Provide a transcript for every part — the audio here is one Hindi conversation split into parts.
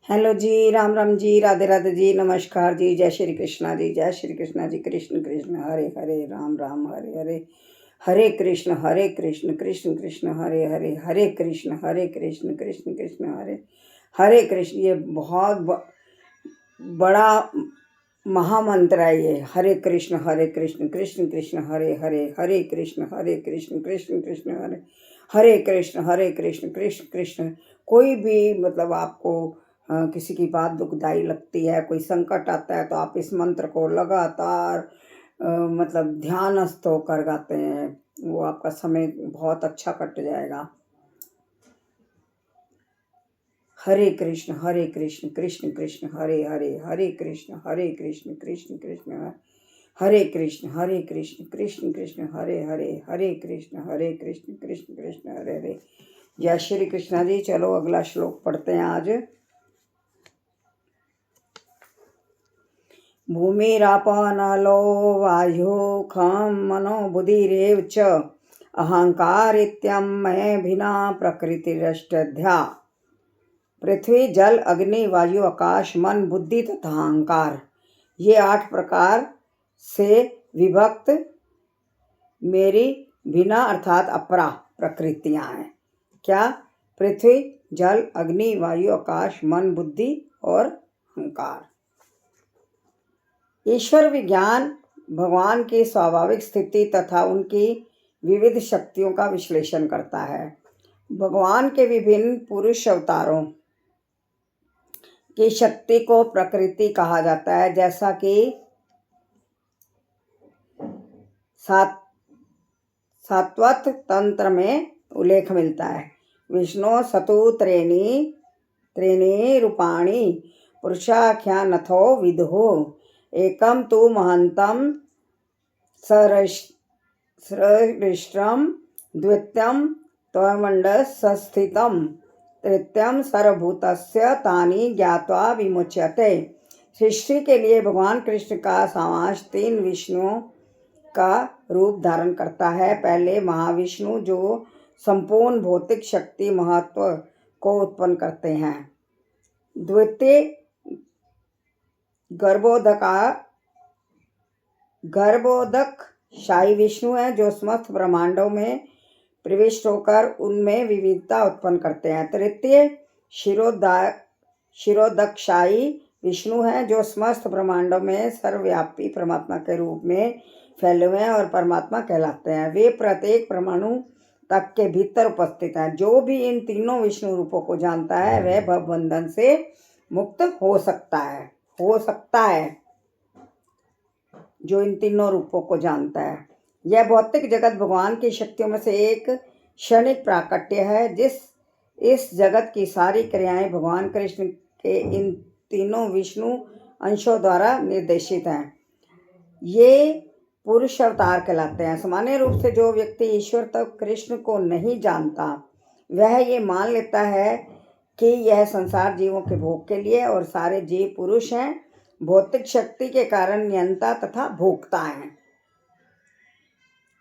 हेलो जी, राम राम जी, राधे राधे जी, नमस्कार जी, जय श्री कृष्णा जी, जय श्री कृष्णा जी। कृष्ण कृष्ण हरे हरे, राम राम हरे हरे, हरे कृष्ण कृष्ण कृष्ण हरे हरे, हरे कृष्ण कृष्ण कृष्ण हरे हरे कृष्ण। ये बहुत बड़ा महामंत्र है ये, हरे कृष्ण कृष्ण कृष्ण हरे हरे, हरे कृष्ण कृष्ण कृष्ण हरे हरे कृष्ण कृष्ण। कोई भी मतलब आपको किसी की बात दुखदाई लगती है, कोई संकट आता है, तो आप इस मंत्र को लगातार मतलब ध्यानस्थ होकर गाते हैं, वो आपका समय बहुत अच्छा कट जाएगा। हरे कृष्ण कृष्ण कृष्ण हरे हरे, हरे कृष्ण कृष्ण कृष्ण हरे कृष्ण कृष्ण कृष्ण हरे हरे, हरे कृष्ण कृष्ण कृष्ण हरे हरे। जय श्री कृष्णा जी। चलो अगला श्लोक पढ़ते हैं आज। भूमिरापनलो वायु खं मनो बुद्धिरेव च अहंकारित्यमय भिना प्रकृतिरष्टध्या। पृथ्वी जल अग्नि वायु आकाश मन बुद्धि तथा अहंकार, ये 8 प्रकार से विभक्त मेरी भिना अर्थात अपरा प्रकृतियां हैं। क्या? पृथ्वी जल अग्नि वायु आकाश मन बुद्धि और अहंकार। ईश्वर विज्ञान भगवान की स्वाभाविक स्थिति तथा उनकी विविध शक्तियों का विश्लेषण करता है। भगवान के विभिन्न पुरुष अवतारों की शक्ति को प्रकृति कहा जाता है, जैसा कि सात्वत तंत्र में उल्लेख मिलता है। विष्णु सतु त्रीणि रूपाणि पुरुषाख्यानथो विदुः एकम तु महंतम सृष्टम द्वितीयं त्वमण्डलस्थितं तृतीयं सर्वभूतस्य तानि ज्ञात्वा विमुच्यते। सृष्टि के लिए भगवान कृष्ण का सारांश 3 विष्णुओं का रूप धारण करता है। पहले महाविष्णु जो संपूर्ण भौतिक शक्ति महत्व को उत्पन्न करते हैं। द्वितीय गर्भोदक शाही विष्णु है, जो समस्त ब्रह्मांडों में प्रविष्ट होकर उनमें विविधता उत्पन्न करते हैं। तृतीय क्षीरोदकशाही विष्णु है, जो समस्त ब्रह्मांडों में सर्वव्यापी परमात्मा के रूप में फैले हुए हैं और परमात्मा कहलाते हैं। वे प्रत्येक परमाणु तक के भीतर उपस्थित हैं। जो भी इन तीनों विष्णु रूपों को जानता है वह भवबंधन से मुक्त हो सकता है। जो इन तीनों रूपों को जानता है। यह भौतिक जगत भगवान की शक्तियों में से एक क्षणिक प्राकट्य है। इस जगत की सारी क्रियाएं भगवान कृष्ण के इन तीनों विष्णु अंशों द्वारा निर्देशित हैं। ये पुरुष अवतार कहलाते हैं। सामान्य रूप से जो व्यक्ति ईश्वर तक कृष्ण को नहीं जानता, वह ये मान लेता है कि यह संसार जीवों के भोग के लिए और सारे जीव पुरुष हैं, भौतिक शक्ति के कारण नियंता तथा भोक्ता हैं।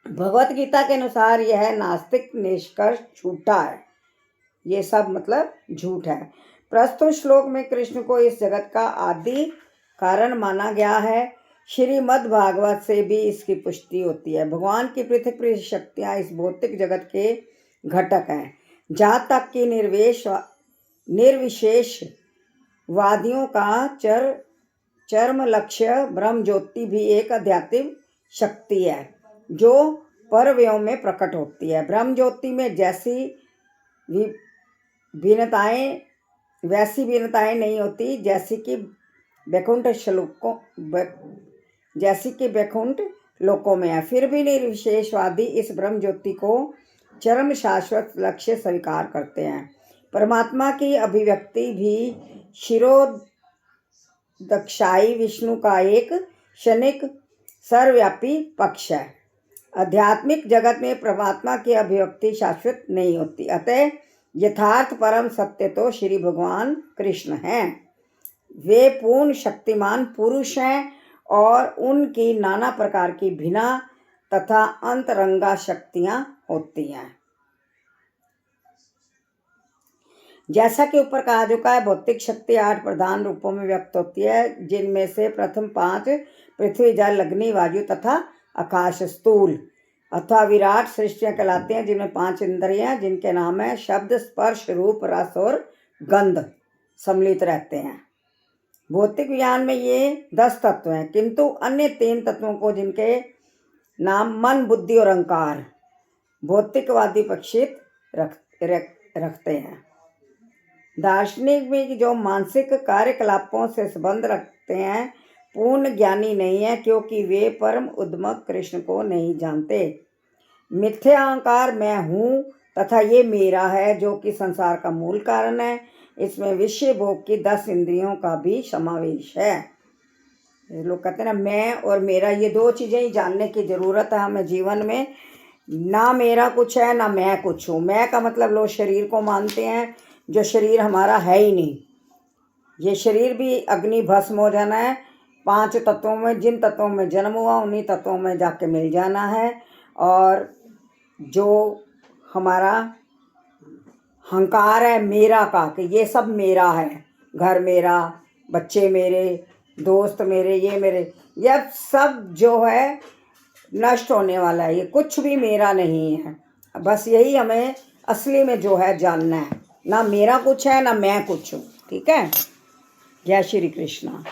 भगवत गीता के अनुसार यह नास्तिक निष्कर्ष झूठा है। ये सब मतलब झूठ है। प्रस्तुत श्लोक में कृष्ण को इस जगत का आदि कारण माना गया है। श्रीमद् भागवत से भी इसकी पुष्टि होती है। भगवान की पृथक पृथक शक्तियां इस भौतिक जगत के घटक हैं। जहाँ तक कि निर्विशेष वादियों का चरम लक्ष्य ब्रह्म ज्योति भी एक आध्यात्मिक शक्ति है, जो परव्योम में प्रकट होती है। ब्रह्म ज्योति में वैसी भिन्नताएं नहीं होती जैसी कि बैकुंठ लोकों में है। फिर भी निर्विशेषवादी इस ब्रह्म ज्योति को चरम शाश्वत लक्ष्य स्वीकार करते हैं। परमात्मा की अभिव्यक्ति भी क्षीरोदकशाही विष्णु का एक क्षणिक सर्वव्यापी पक्ष है। आध्यात्मिक जगत में परमात्मा की अभिव्यक्ति शाश्वत नहीं होती। अतः यथार्थ परम सत्य तो श्री भगवान कृष्ण हैं। वे पूर्ण शक्तिमान पुरुष हैं और उनकी नाना प्रकार की भिना तथा अंतरंगा शक्तियां होती हैं। जैसा कि ऊपर कहा चुका है, भौतिक शक्ति 8 प्रधान रूपों में व्यक्त होती है, जिनमें से प्रथम 5 पृथ्वी, जल, अग्नि, वायु तथा आकाश स्थूल अथवा विराट सृष्टियाँ कहलाती हैं, जिनमें 5 इंद्रियाँ, जिनके नाम है शब्द, स्पर्श, रूप, रस और गंध सम्मिलित रहते हैं। भौतिक विज्ञान में ये 10 तत्व हैं, किंतु अन्य 3 तत्वों को, जिनके नाम मन, बुद्धि और अहंकार, भौतिकवादी पक्षित रखते हैं। दार्शनिक भी जो मानसिक कार्यकलापों से संबंध रखते हैं पूर्ण ज्ञानी नहीं है, क्योंकि वे परम उद्यमक कृष्ण को नहीं जानते। मिथ्या अहंकार मैं हूँ तथा ये मेरा है, जो कि संसार का मूल कारण है। इसमें विषय भोग की 10 इंद्रियों का भी समावेश है। लोग कहते हैं ना, मैं और मेरा, ये 2 चीज़ें ही जानने की ज़रूरत है हमें जीवन में। ना मेरा कुछ है, ना मैं कुछ हूँ। मैं का मतलब लोग शरीर को मानते हैं, जो शरीर हमारा है ही नहीं। ये शरीर भी अग्नि भस्म हो जाना है। 5 तत्वों में, जिन तत्वों में जन्म हुआ उन्हीं तत्वों में जाके मिल जाना है। और जो हमारा अहंकार है मेरा का, कि ये सब मेरा है, घर मेरा, बच्चे मेरे, दोस्त मेरे, ये मेरे, यह सब जो है नष्ट होने वाला है। ये कुछ भी मेरा नहीं है। बस यही हमें असली में जो है जानना है। ना मेरा कुछ है, ना मैं कुछ हूँ। ठीक है। जय श्री कृष्णा।